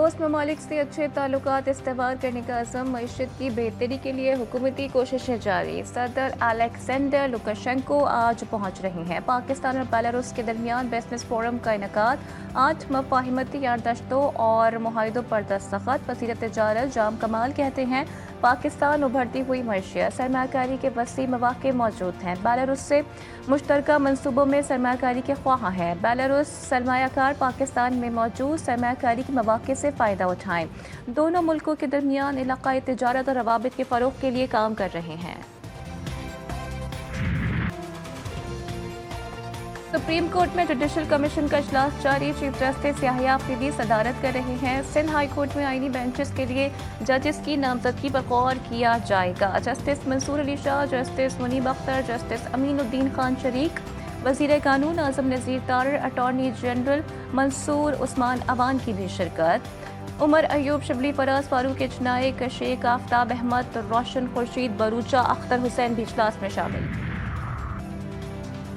दोस्त ममालिक से अच्छे ताल्लुकात इस्तेमाल करने का अज़म, मईशत की बेहतरी के लिए हुकूमती कोशिशें जारी। सदर अलेक्जेंडर लुकाशेंको आज पहुँच रहे हैं। पाकिस्तान और बेलारूस के दरमियान बिजनेस फोरम का इनेकाद, 8 मफाहिमती यारदश्तों और मुआहिदों पर दस्तखत। वज़ीर तिजारत जाम कमाल कहते हैं पाकिस्तान उभरती हुई मईशत, सरमाकारी के वसी मौक़े मौजूद हैं। बेलारूस से मुश्तरका मनसूबों में सरमाकारी के ख्वाह हैं। बेलारूस सरमायाकार पाकिस्तान में मौजूद सरमाकारी के मौक़े से फ़ायदा उठाएं। दोनों मुल्कों के दरमियान इलाक़ाई तिजारत और रवाबित के फ़रोग़ के लिए काम कर रहे हैं। सुप्रीम कोर्ट में जुडिशल कमीशन का इजलास जारी। चीफ जस्टिस याहिया अफरीदी सदारत कर रहे हैं। सिंध हाई कोर्ट में आईनी बेंचेस के लिए जजेस की नामजदगी पर गौर किया जाएगा। Justice Mansoor Ali Shah, justice Munib Akhtar, justice Aminuddin Khan शरीक, वज़ीर कानून आज़म नज़ीर तारर, अटॉर्नी जनरल मंसूर उस्मान अवान की भी शिरकत। उमर अयूब, शिबली फराज, फारूक इजनाइक, शेख आफ्ताब अहमद, रोशन खुर्शीद बरूचा, अख्तर हुसैन भी इजलास में शामिल।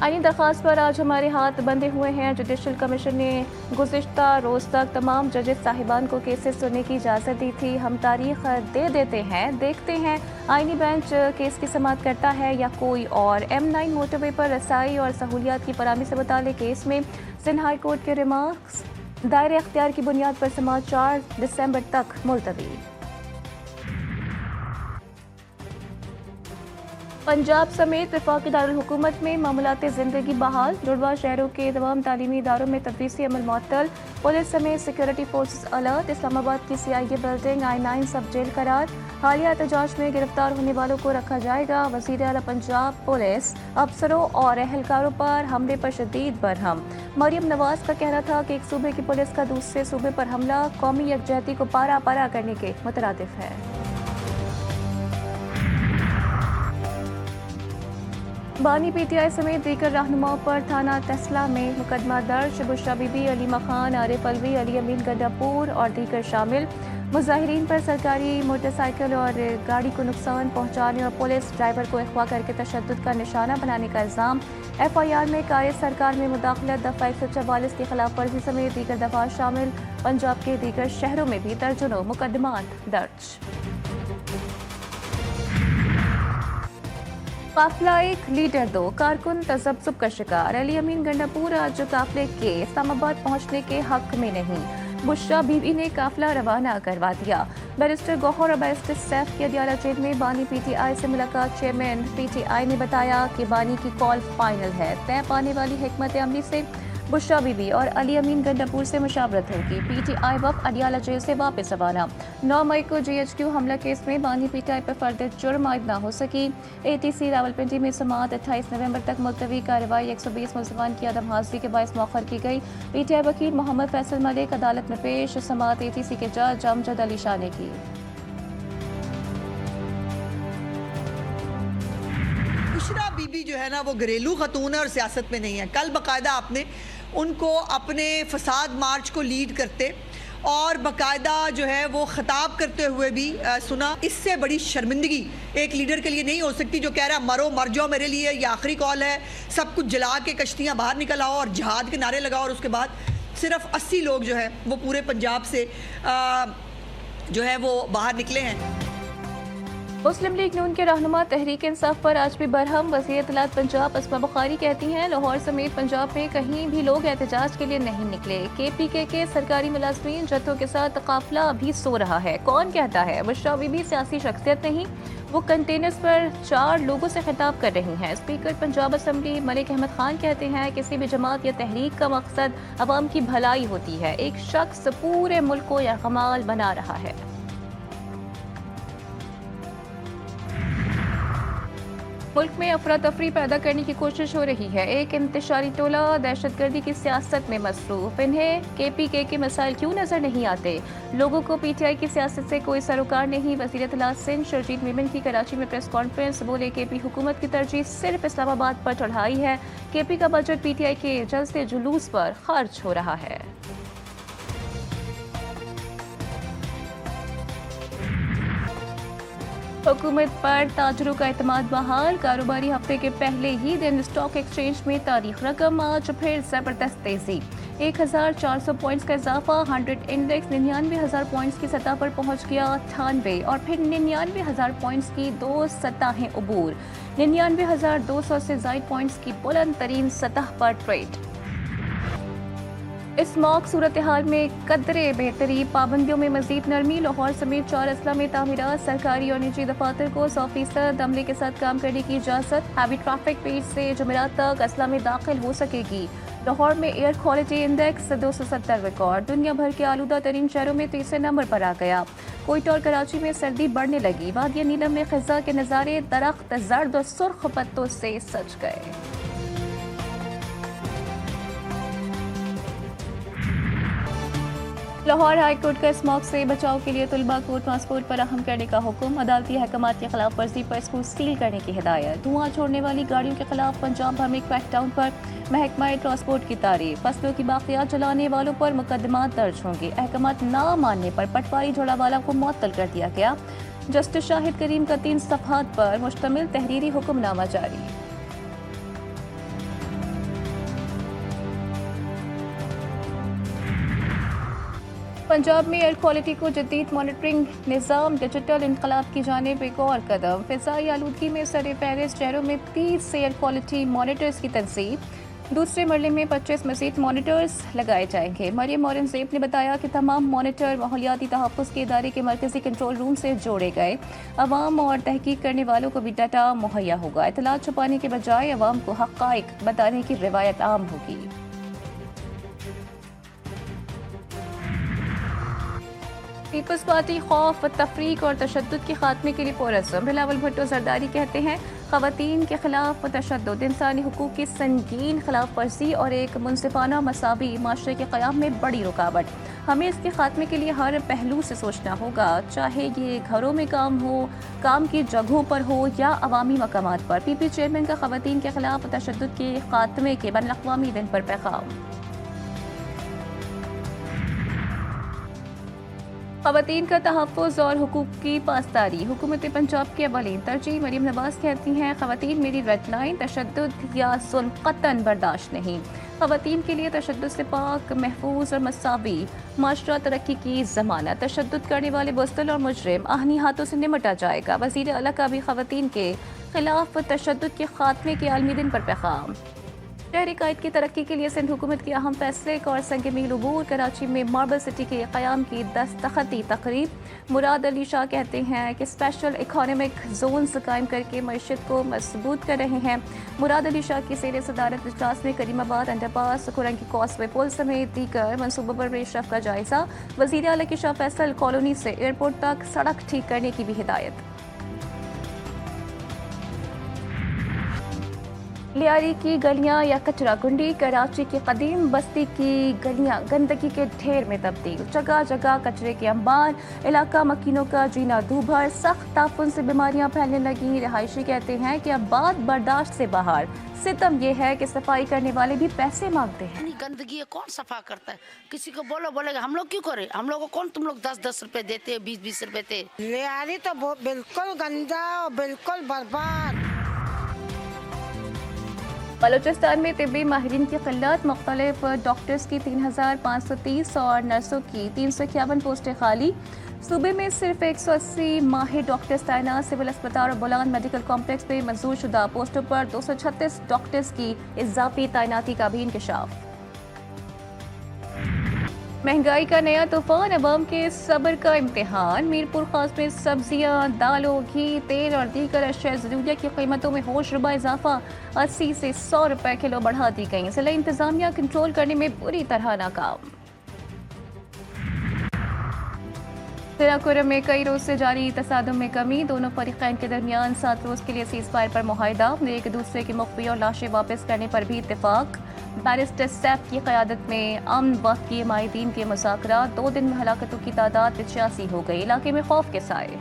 आईनी दरख्वास्त पर आज हमारे हाथ बंधे हुए हैं। जुडिशल कमीशन ने गुज़िश्ता रोज़ तक तमाम जजेस साहिबान को केसेस सुनने की इजाज़त दी थी। हम तारीख दे देते हैं, देखते हैं आईनी बेंच केस की समाअत करता है या कोई और। M9 मोटरवे पर रसाई और सहूलियात की फराहमी से मुताल्लिक़ केस में सिंध हाई कोर्ट के रिमार्क्स दायरे अख्तियार की बुनियाद पर समाअत 4 दिसंबर तक मुलतवी। पंजाब समेत वफाकी दारुल हुकूमत में मामलाते ज़िंदगी बहाल। जुड़वा शहरों के तमाम तालीमी इदारों में तदरीसी अमल मुअत्तल। पुलिस समेत सिक्योरिटी फोर्सेस अलर्ट। इस्लामाबाद की CIA बिल्डिंग I9 सब जेल करार। हालिया एहतजाज में गिरफ्तार होने वालों को रखा जाएगा। वज़ीर आला पंजाब पुलिस अफसरों और एहलकारों पर हमले पर शदीद बरहम। मरियम नवाज का कहना था कि एक सूबे की पुलिस का दूसरे सूबे पर हमला कौमी यकजहती को पारा पारा करने के मुतरादिफ है। बानी PTI समेत दीगर रहनुमाओं पर थाना तस्ला में मुकदमा दर्ज। बुशरा बीबी, अली मखान, आरिफ अलवी, अली अमीन गंडापुर और दीगर शामिल। मुजाहिरीन पर सरकारी मोटरसाइकिल और गाड़ी को नुकसान पहुंचाने और पुलिस ड्राइवर को अगवा करके तशद्दुद का निशाना बनाने का इल्ज़ाम। FIR में कार्य सरकार में मुदाखलत, दफ़ा 144 की खिलाफ वर्जी समेत दीगर दफ़ात शामिल। पंजाब के दीगर शहरों में भी दर्जनों मुकदमात दर्ज। काफिला एक लीडर दो, कारकुन तज़ब्ज़ुब का शिकार। अली अमीन गंडापुर आज काफिले के इस्लामाबाद पहुंचने के हक में नहीं। बुशरा बीबी ने काफिला रवाना करवा दिया। बैरिस्टर गौहर और बैरिस्टर सैफ की अदियाला जेल में बानी PTI से मुलाकात। चेयरमैन PTI ने बताया कि बानी की कॉल फाइनल है। तय पाने वाली हिकमत अमली से बुशरा बीबी और अली अमीन गंडापुर से मुशावरत होगी। PTI वफ़द अडियाला जेल से वापस रवाना। 9 मई को GHQ हमला केस में बानी PTI पर फर्द जुर्म आयद न हो सकी। ATC रावलपिंडी में समाअत 28 नवंबर तक मुलतवी। कार्रवाई 120 मुल्ज़मान की अदम हाज़िरी के बायस मौखर की गई। PTI वकील मोहम्मद फैसल मलिक अदालत में पेश। समाअत ATC के जज अमजद अली शाह ने की। बुशरा बीबी जो है ना वो घरेलू खतून है और सियासत में नहीं है। कल बाकायदा आपने उनको अपने फसाद मार्च को लीड करते और बाकायदा जो है वो खिताब करते हुए भी सुना। इससे बड़ी शर्मिंदगी एक लीडर के लिए नहीं हो सकती जो कह रहा मरो मर जाओ, मेरे लिए ये आखिरी कॉल है, सब कुछ जला के कश्तियाँ बाहर निकल आओ और जिहाद के नारे लगाओ। और उसके बाद सिर्फ 80 लोग जो है वो पूरे पंजाब से जो है वो बाहर निकले हैं। मुस्लिम लीग नून के रहनुमा तहरीक इंसाफ पर आज भी बरहम। वज़ीर इत्तलात पंजाब अस्मा बुखारी कहती हैं लाहौर समेत पंजाब में कहीं भी लोग एहतजाज के लिए नहीं निकले। KPK के सरकारी मुलाजमीन जत्थों के साथ काफिला अभी सो रहा है। कौन कहता है बुशरा बीबी सियासी शख्सियत नहीं? वो कंटेनर्स पर 4 लोगों से खिताब कर रही हैं। स्पीकर पंजाब असम्बली मलिक अहमद खान कहते हैं किसी भी जमात या तहरीक का मकसद अवाम की भलाई होती है। एक शख्स पूरे मुल्क को यरगमाल बना रहा है। मुल्क में अफरा तफरी पैदा करने की कोशिश हो रही है। एक इंतशारी टोला दहशतगर्दी की सियासत में मसरूफ। इन्हें KPK के मसाइल क्यों नजर नहीं आते? लोगों को PTI की सियासत से कोई सरोकार नहीं। वज़ीर इत्तलात सिंध शरजील मीमन की कराची में प्रेस कॉन्फ्रेंस। बोले KP हुकूमत की तरजीह सिर्फ इस्लामाबाद पर चढ़ाई है। KP का बजट PTI के जलसे जुलूस पर खर्च हो रहा है। हुकूमत पर ताजरों का एतमाद बहाल। कारोबारी हफ्ते के पहले ही दिन स्टॉक एक्सचेंज में तारीख रकम। आज फिर जबरदस्त तेजी। 1400 पॉइंट्स का इजाफा। 100 इंडेक्स 99,000 पॉइंट्स की सतह पर पहुंच गया। 98 और फिर 99,000 पॉइंट्स की दो सतहें अबूर। 99,200 से ज़ायद पॉइंट्स की बुलंद तरीन सतह पर ट्रेड। इस मौक सूरत हाल में कदरे बेहतरी। पाबंदियों में मजीद नरमी। लाहौर समेत 4 अजला में तामीरात। सरकारी और निजी दफातर को 100% अमले के साथ काम करने की इजाज़त। हैवी ट्रैफिक पेज से जुमेरात तक अजला में दाखिल हो सकेगी। लाहौर में एयर क्वालिटी इंडेक्स 270 रिकॉर्ड। दुनिया भर के आलूदा तरीन शहरों में तीसरे नंबर पर आ गया। कोयटा और कराची में सर्दी बढ़ने लगी। वादिया नीलम में खिज़ा के नज़ारे दरख्त जर्द और सुर्ख पत्तों से सज गए। लाहौर हाई कोर्ट का स्मॉग से बचाव के लिए तलबा को ट्रांसपोर्ट फराहम करने का हुक्म। अदालती अहकामात के खिलाफ वर्जी पर स्कूल सील करने की हिदायत। धुआं छोड़ने वाली गाड़ियों के खिलाफ पंजाब भर में क्रैकडाउन पर महकमा ट्रांसपोर्ट की तारीफ। फसलों की बाकियात जलाने वालों पर मुकदमात दर्ज होंगे। अहकामात ना मानने पर पटवारी झोलावाला को मुअत्तल कर दिया गया। जस्टिस शाहिद करीम का 3 सफ़हात पर मुश्तमिल तहरीरी हुक्मनामा जारी। पंजाब में एयर क्वालिटी को जदीद मॉनिटरिंग निज़ाम डिजिटल इनकलाब की जानिब एक और कदम। फ़िज़ाई आलूदगी में सर फहरिस्त शहरों में 30 एयर क्वालिटी मॉनिटर्स की तनसीब। दूसरे मरले में 25 मज़ीद मॉनिटर्स लगाए जाएंगे। मरियम औरंगज़ेब ने बताया कि तमाम मॉनिटर माहौलियाती तहफ़्फ़ुज़ के इदारे के मरकज़ी कंट्रोल रूम से जोड़े गए। अवाम और तहकीक करने वालों को भी डाटा मुहैया होगा। इत्तलात छुपाने के बजाय अवाम को हक़ाइक़ बताने की रिवायत आम होगी। पीपल्स पार्टी खौफ, तफरीक और तशद्दुद के खात्मे के लिए पुरअज़्म। बिलावल भुट्टो ज़रदारी कहते हैं ख़वातीन के खिलाफ तशद्दुद इंसानी हुकूक की संगीन खिलाफ वर्जी और एक मुनसिफाना मसावी माशरे के क़याम में बड़ी रुकावट। हमें इसके खात्मे के लिए हर पहलू से सोचना होगा, चाहे ये घरों में काम हो, काम की जगहों पर हो या अवामी मकामात पर। पीपी चेयरमैन का ख़वातीन के खिलाफ तशद्दुद के खात्मे के बैनुल-अक़वामी दिन पर पैगाम। ख़वातीन का तहफ़्फ़ुज़ और हुकूक की पासदारी हुकूमत पंजाब की अवलीन तरजीह। मरीम नवाज़ कहती हैं ख़वातीन मेरी रेड लाइन, तशद्दुद या ज़ुल्म क़तन बर्दाश्त नहीं। ख़वातीन के लिए तशद्दुद से पाक, महफूज और मसावी माशरा तरक्की की ज़मानत। तशद्दुद करने वाले बुज़दिल और मुजरिम आहनी हाथों से निमटा जाएगा। वज़ीर आला का भी ख़वातीन के खिलाफ तशद्दुद के खात्मे के आलमी दिन पर पैगाम। शहरी कायद की तरक्की के लिए सिंध हुकूमत के अहम फैसले और संग मील अबूर। कराची में मार्बल सिटी के क़याम की दस्तखती तकरीब। मुराद अली शाह कहते हैं कि स्पेशल इकोनॉमिक जोन्स कायम करके मईशत को मजबूत कर रहे हैं। मुराद अली शाह की ज़ेर सदारत इजलास में करीमाबाद अंडरपास, कुरंगी कॉसवे पुल समेत दीगर मनसूबों पर पेशरफ का जायजा। वज़ीर आला की शाह फैसल कॉलोनी से एयरपोर्ट तक सड़क ठीक करने की भी हिदायत। लियारी की गलियां या कचरा कुंडी। कराची की कदीम बस्ती की गलियां गंदगी के ढेर में तब्दील। जगह जगह कचरे के अंबार। इलाका मकीनों का जीना दूभर। सख्त ताफुन से बीमारियां फैलने लगी। रिहायशी कहते हैं कि अब बात बर्दाश्त से बाहर। सितम यह है कि सफाई करने वाले भी पैसे मांगते हैं। गंदगी है, कौन सफा करता है? किसी को बोलेगा हम लोग क्यों करें? हम लोग को कौन, तुम लोग 10-10 रुपए देते, 20-20 रुपए देते। लियारी तो बिल्कुल गंदा और बिल्कुल बर्बाद। बलूचिस्तान में तिब्बी माहिरीन की किल्लत। मुख्तलिफ डॉक्टर्स की 3,530 और नर्सों की 351 पोस्टें खाली। सूबे में सिर्फ 180 माहिर डॉक्टर्स तैनात। सिविल अस्पताल और बुलान मेडिकल कॉम्प्लेक्स में मंजूर शुदा पोस्टों पर 236 डॉक्टर्स की इजाफी तैनाती का भी इंकशाफ। महंगाई का नया तूफान, अवाम के सब्र का इम्तिहान। मीरपुर खास में सब्जियां, दालों, घी, तेल और दीगर अशिया ज़रूरिया की कीमतों में होश रुबा इजाफा। 80 से 100 रुपए किलो बढ़ा दी गई। ज़िला इंतजामिया कंट्रोल करने में बुरी तरह नाकाम। सिराकुरम में कई रोज से जारी तसादुम में कमी। दोनों फरीकैन के दरमियान 7 रोज के लिए सीज फायर पर मुआहिदा। एक दूसरे के मुख्फी और लाशें वापस करने पर भी इत्तेफाक। बैरिस्टर सैफ की क़यादत में अमन वक्त के माहिदीन के मुज़ाकरात। 2 दिन में हलाकतों की तादाद 85 हो गई। इलाके में खौफ के साए।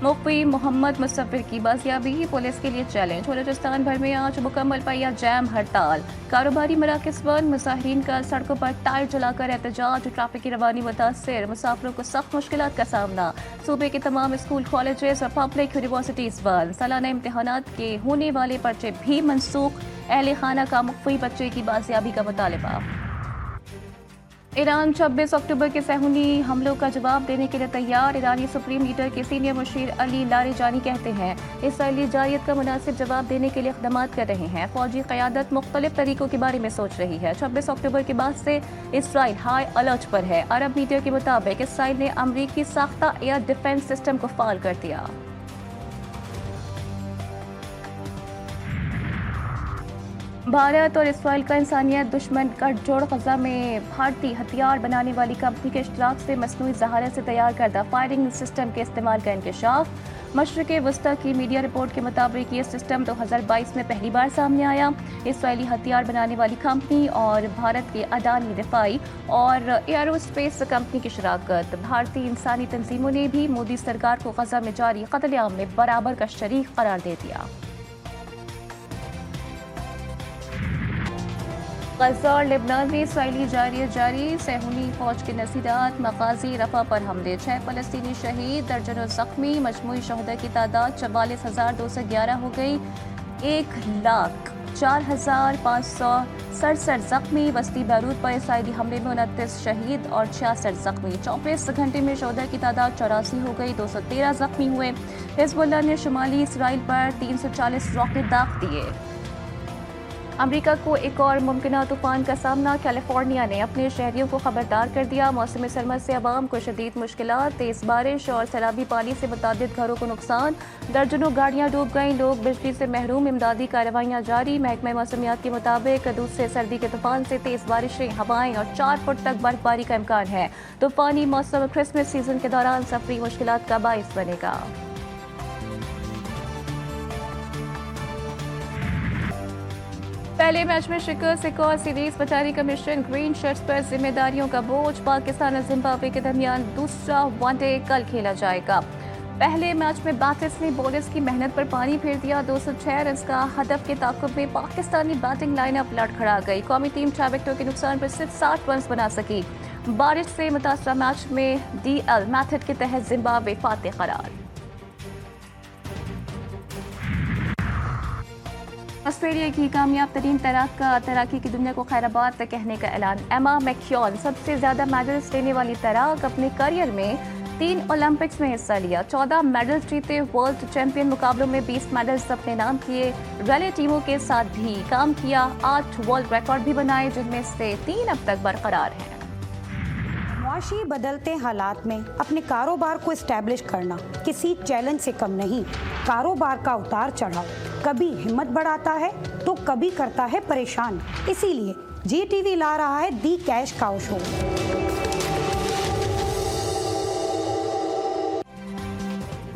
मुख्फी मोहम्मद मुसफ़िर की बाजियाबी पुलिस के लिए चैलेंज। बलूचिस्तान भर में आज मुकम्मल पहिया जैम हड़ताल। कारोबारी मराकज़ बंद, मुसाहिरीन का सड़कों पर टायर जलाकर एहतजाज। ट्रैफिक की रवानी मुतासर, मुसाफिरों को सख्त मुश्किलात का सामना। सूबे के तमाम स्कूल, कॉलेजेस और पब्लिक यूनिवर्सिटीज़ बंद। सालाना इम्तहानात के होने वाले पर्चे भी मनसूख। अहले खाना का मुख्फी बच्चे की बाजियाबी का मुतालबा। ईरान 26 अक्टूबर के सहूनी हमलों का जवाब देने के लिए तैयार। ईरानी सुप्रीम लीडर के सीनियर मुशीर अली लारेजानी कहते हैं इसराइली जारियत का मुनासिब जवाब देने के लिए इक़दामात कर रहे हैं। फौजी क़यादत मुख्तलिफ तरीकों के बारे में सोच रही है। 26 अक्टूबर के बाद से इसराइल हाई अलर्ट पर है। अरब मीडिया के मुताबिक इसराइल ने अमरीकी साख्ता एयर डिफेंस सिस्टम को फ़ाल कर दिया। भारत और इसराइल का इंसानियत दुश्मन गठजोड़ गजा में भारतीय हथियार बनाने वाली कंपनी के इश्तराक से मसनूई ज़हारत से तैयार करदा फायरिंग सिस्टम के इस्तेमाल का इंकशाफ। मशरिक़ वस्ता की मीडिया रिपोर्ट के मुताबिक ये सिस्टम 2022 में पहली बार सामने आया। इसराइली हथियार बनाने वाली कंपनी और भारत के अडानी दिफाई और एयरोस्पेस कंपनी की शराकत। भारतीय इंसानी तंजीमों ने भी मोदी सरकार को गजा में जारी कत्लेआम में बराबर का शरीक करार दे दिया। गजा और लेबनान में इसराइली जारी सहूनी फौज के नसीरात मगाजी रफा पर हमले। 6 फ़लस्तीनी शहीद, दर्जनों जख्मी। मजमूई शहदा की तादाद 44,211 हो गई। 1,04,567 जख्मी। वस्ती बैरूत पर इसराइली हमले में 29 शहीद और 66 जख्मी। 24 घंटे में शहदा की तादाद 84 हो गई। 213 जख्मी हुए। हिजबुल्लाह ने शुमाली इसराइल पर 340 रॉकेट दाग दिए। अमेरिका को एक और मुमकिन तूफान का सामना। कैलिफोर्निया ने अपने शहरियों को खबरदार कर दिया। मौसम सरमा से अवाम को शदीद मुश्किलात। तेज़ बारिश और सैलाबी पानी से मुतादिद घरों को नुकसान। दर्जनों गाड़ियां डूब गईं। लोग बिजली से महरूम। इमदादी कार्रवाइयाँ जारी। महकमा मौसमियात के मुताबिक दूसरे सर्दी के तूफान से तेज़ बारिशें, हवाएं और 4 फुट तक बर्फबारी का इम्कान है। तूफानी मौसम क्रिसमस सीजन के दौरान सफरी मुश्किलात का बाइस बनेगा। पहले मैच में शिकस्त, एक और सीरीज बचाने का मिशन। ग्रीन शर्ट्स पर जिम्मेदारियों का बोझ। पाकिस्तान और जिम्बाब्वे के दरमियान दूसरा वनडे कल खेला जाएगा। पहले मैच में बैटर्स ने बॉलर्स की मेहनत पर पानी फेर दिया। 206 रन का हदफ के ताक़ुब में पाकिस्तानी बैटिंग लाइनअप लड़खड़ा गई। कौमी टीम 6 विकेटों के नुकसान पर सिर्फ 60 रन बना सकी। बारिश से मुतासरा मैच में DL मेथड के तहत जिम्बाब्वे फातेह करार। ऑस्ट्रेलिया की कामयाब तरीन तैराकी की दुनिया को खैराबाद कहने का ऐलान। एमा मैक्योन सबसे ज्यादा मेडल्स लेने वाली तैराक। अपने करियर में 3 ओलंपिक्स में हिस्सा लिया। 14 मेडल्स जीते। वर्ल्ड चैंपियन मुकाबलों में 20 मेडल्स अपने नाम किए। रैली टीमों के साथ भी काम किया। 8 वर्ल्ड रिकॉर्ड भी बनाए, जिनमें से 3 अब तक बरकरार हैं। मुआशी बदलते हालात में अपने कारोबार को एस्टैब्लिश करना किसी चैलेंज से कम नहीं। कारोबार का उतार चढ़ाव कभी हिम्मत बढ़ाता है तो कभी करता है परेशान। इसीलिए GTV ला रहा है दी कैश काउ शो।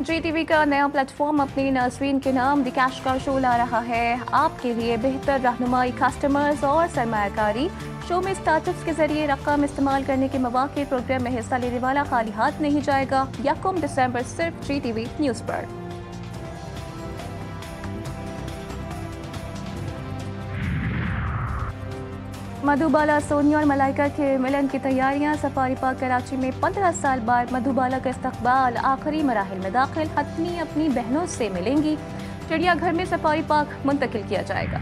GTV का नया प्लेटफॉर्म अपनी नाज़रीन के नाम दी कैश काउ शो ला रहा है। आपके लिए बेहतर रहनुमाई, कस्टमर्स और सरमायाकारी। शो में स्टार्टअप्स के जरिए रकम इस्तेमाल करने के मौके। प्रोग्राम में हिस्सा लेने वाला खाली हाथ नहीं जाएगा। 1 दिसंबर सिर्फ GTV न्यूज़ पर। मधुबाला, सोनिया और मलाइका के मिलन की तैयारियां। सफारी पार्क कराची में 15 साल बाद मधुबाला का इस्तकबाल। आखिरी मराहिल में दाखिल। हतनी अपनी बहनों से मिलेंगी। चिड़ियाघर में सफारी पार्क मुंतकिल किया जाएगा।